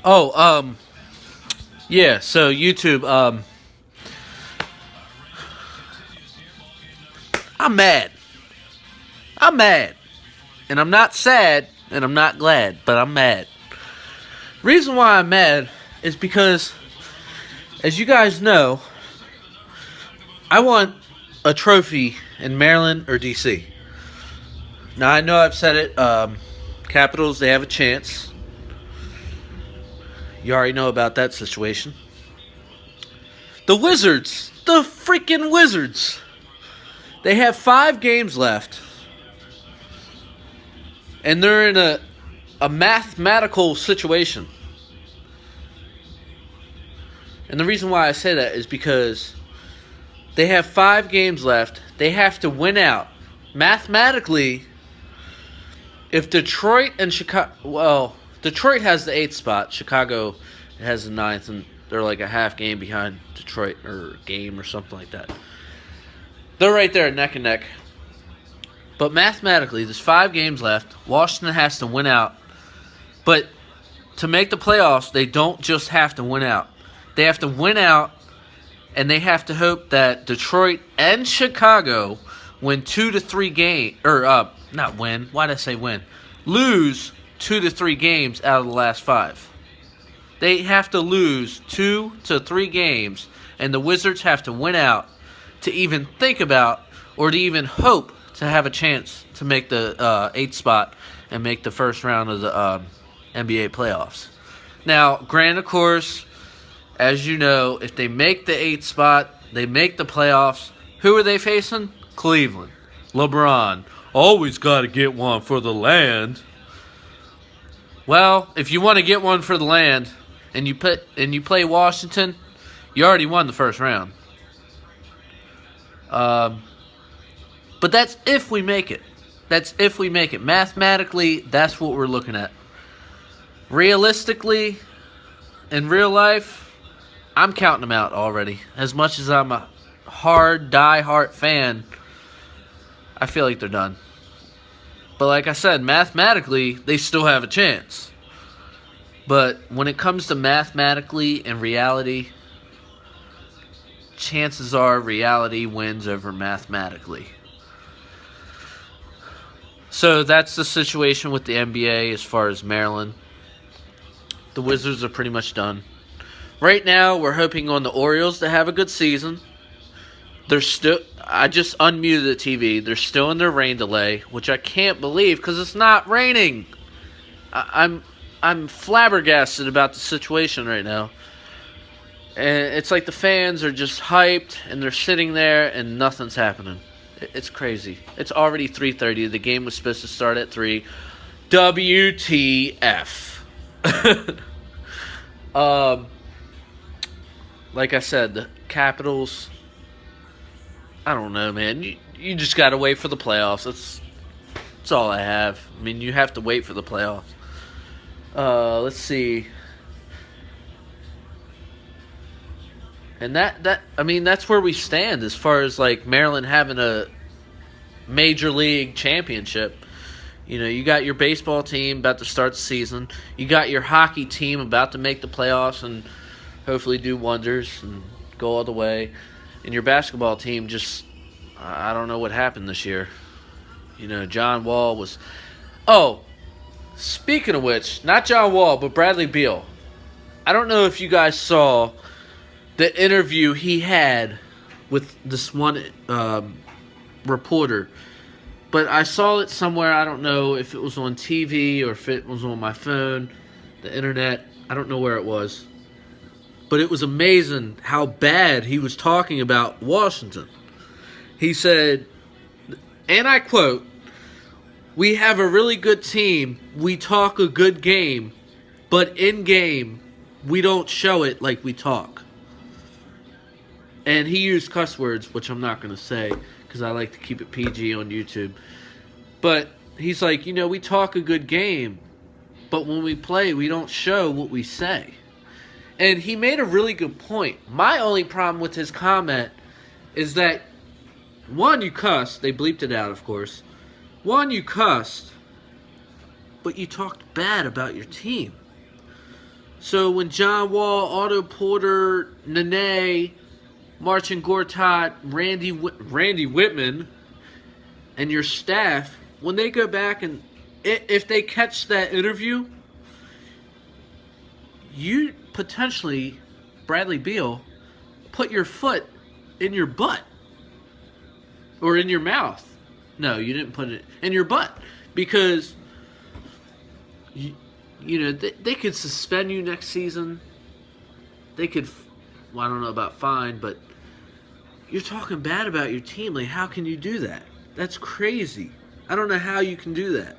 Oh, yeah. So YouTube, I'm mad. I'm mad, and I'm not sad, and I'm not glad, but I'm mad. Reason why I'm mad is because, as you guys know, I want a trophy in Maryland or DC. Now I know I've said it. Capitals, they have a chance. You already know about that situation. The Wizards, the freaking Wizards. They have 5 games left, and they're in a mathematical situation. And the reason why I say that is because they have 5 games left. They have to win out. Mathematically, if Detroit and Chicago... Well, Detroit has the 8th spot. Chicago has the 9th, and they're like a half game behind Detroit, or game or something like that. They're right there neck and neck. But mathematically, there's 5 games left. Washington has to win out. But to make the playoffs, they don't just have to win out. They have to win out, and they have to hope that Detroit and Chicago win 2 to 3 games. Or, not win. Why did I say win? Lose 2 to 3 games out of the last 5. They have to lose 2 to 3 games, and the Wizards have to win out to even think about or to even hope to have a chance to make the 8th spot and make the first round of the NBA playoffs. Now, granted, of course, as you know, if they make the 8th spot, they make the playoffs, who are they facing? Cleveland. LeBron. Always got to get one for the land. Well, if you want to get one for the land and you play Washington, you already won the first round. But that's if we make it. That's if we make it. Mathematically, that's what we're looking at. Realistically, in real life, I'm counting them out already. As much as I'm a die-hard fan, I feel like they're done. But like I said, mathematically, they still have a chance. But when it comes to mathematically and reality, chances are reality wins over mathematically. So that's the situation with the NBA as far as Maryland. The Wizards are pretty much done. Right now, we're hoping on the Orioles to have a good season. I just unmuted the TV. They're still in their rain delay, which I can't believe because it's not raining. I'm flabbergasted about the situation right now. And it's like the fans are just hyped, and they're sitting there, and nothing's happening. It's crazy. It's already 3:30. The game was supposed to start at 3. WTF. Like I said, the Capitals, I don't know, man. You just got to wait for the playoffs. That's all I have. I mean, you have to wait for the playoffs. Let's see. And that's where we stand as far as like Maryland having a major league championship. You know, you got your baseball team about to start the season. You got your hockey team about to make the playoffs and hopefully do wonders and go all the way. And your basketball team just, I don't know what happened this year. You know, John Wall was... Oh, speaking of which, not John Wall, but Bradley Beal. I don't know if you guys saw the interview he had with this one reporter. But I saw it somewhere. I don't know if it was on TV or if it was on my phone, the internet. I don't know where it was. But it was amazing how bad he was talking about Washington. He said, and I quote, "We have a really good team. We talk a good game. But in game, we don't show it like we talk." And he used cuss words, which I'm not going to say because I like to keep it PG on YouTube. But he's like, you know, we talk a good game, but when we play, we don't show what we say. And he made a really good point. My only problem with his comment is that, one, you cussed. They bleeped it out, of course. One, you cussed, but you talked bad about your team. So when John Wall, Otto Porter, Nene, Marcin Gortat, Randy Whitman, and your staff, when they go back and if they catch that interview, you potentially, Bradley Beal, put your foot in your butt or in your mouth. No, you didn't put it in your butt because they could suspend you next season. They could, well, I don't know about fine, but you're talking bad about your team. Like, how can you do that? That's crazy. I don't know how you can do that.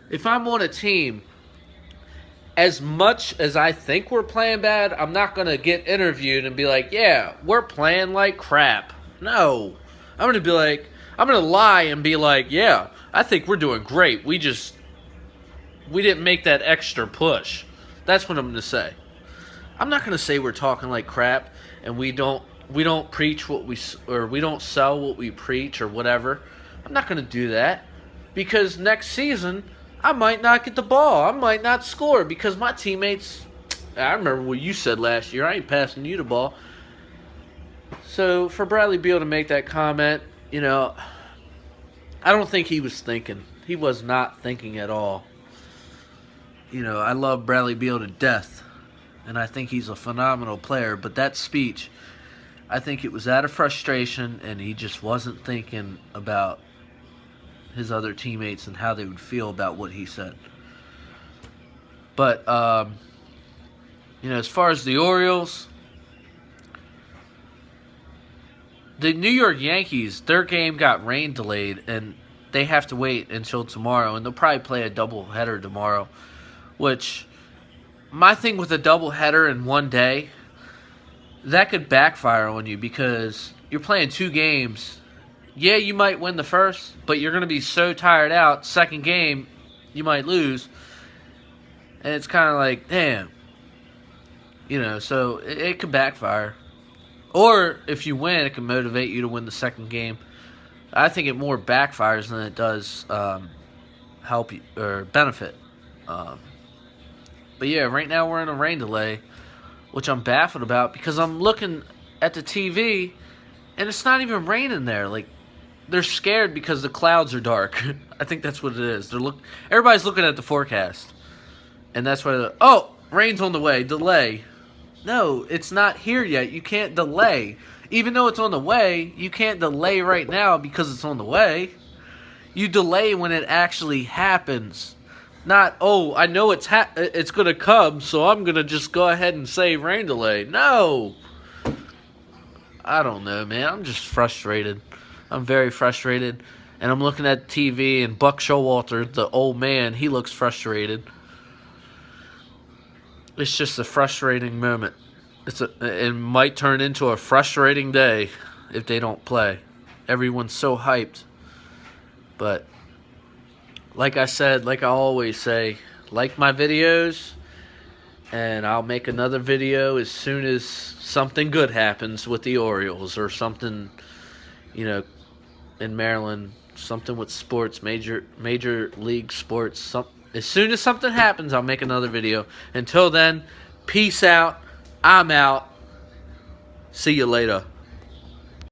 If I'm on a team, as much as I think we're playing bad, I'm not going to get interviewed and be like, yeah, we're playing like crap. No. I'm going to lie and be like, yeah, I think we're doing great. We didn't make that extra push. That's what I'm going to say. I'm not going to say we're talking like crap and we don't preach we don't sell what we preach or whatever. I'm not going to do that because next season I might not get the ball. I might not score because my teammates, I remember what you said last year, I ain't passing you the ball. So for Bradley Beal to make that comment, I don't think he was thinking. He was not thinking at all. I love Bradley Beal to death, and I think he's a phenomenal player, but that speech, I think it was out of frustration, and he just wasn't thinking about his other teammates and how they would feel about what he said. But, as far as the Orioles, the New York Yankees, their game got rain delayed, and they have to wait until tomorrow, and they'll probably play a doubleheader tomorrow, which my thing with a doubleheader in one day, that could backfire on you because you're playing 2 games. Yeah, you might win the first, but you're going to be so tired out. Second game, you might lose. And it's kind of like, damn. So it could backfire. Or if you win, it can motivate you to win the second game. I think it more backfires than it does help you or benefit. But yeah, right now we're in a rain delay, which I'm baffled about because I'm looking at the TV and it's not even raining there. Like, they're scared because the clouds are dark. I think that's what it is. Everybody's looking at the forecast, and that's why. Rain's on the way. Delay. No, it's not here yet. You can't delay, even though it's on the way. You can't delay right now because it's on the way. You delay when it actually happens. Not, I know it's going to come, so I'm going to just go ahead and say rain delay. No. I don't know, man. I'm just frustrated. I'm very frustrated. And I'm looking at TV, and Buck Showalter, the old man, he looks frustrated. It's just a frustrating moment. It might turn into a frustrating day if they don't play. Everyone's so hyped. But like I said, like I always say, like my videos, and I'll make another video as soon as something good happens with the Orioles or something, in Maryland, something with sports, major league sports. As soon as something happens, I'll make another video. Until then, peace out. I'm out. See you later.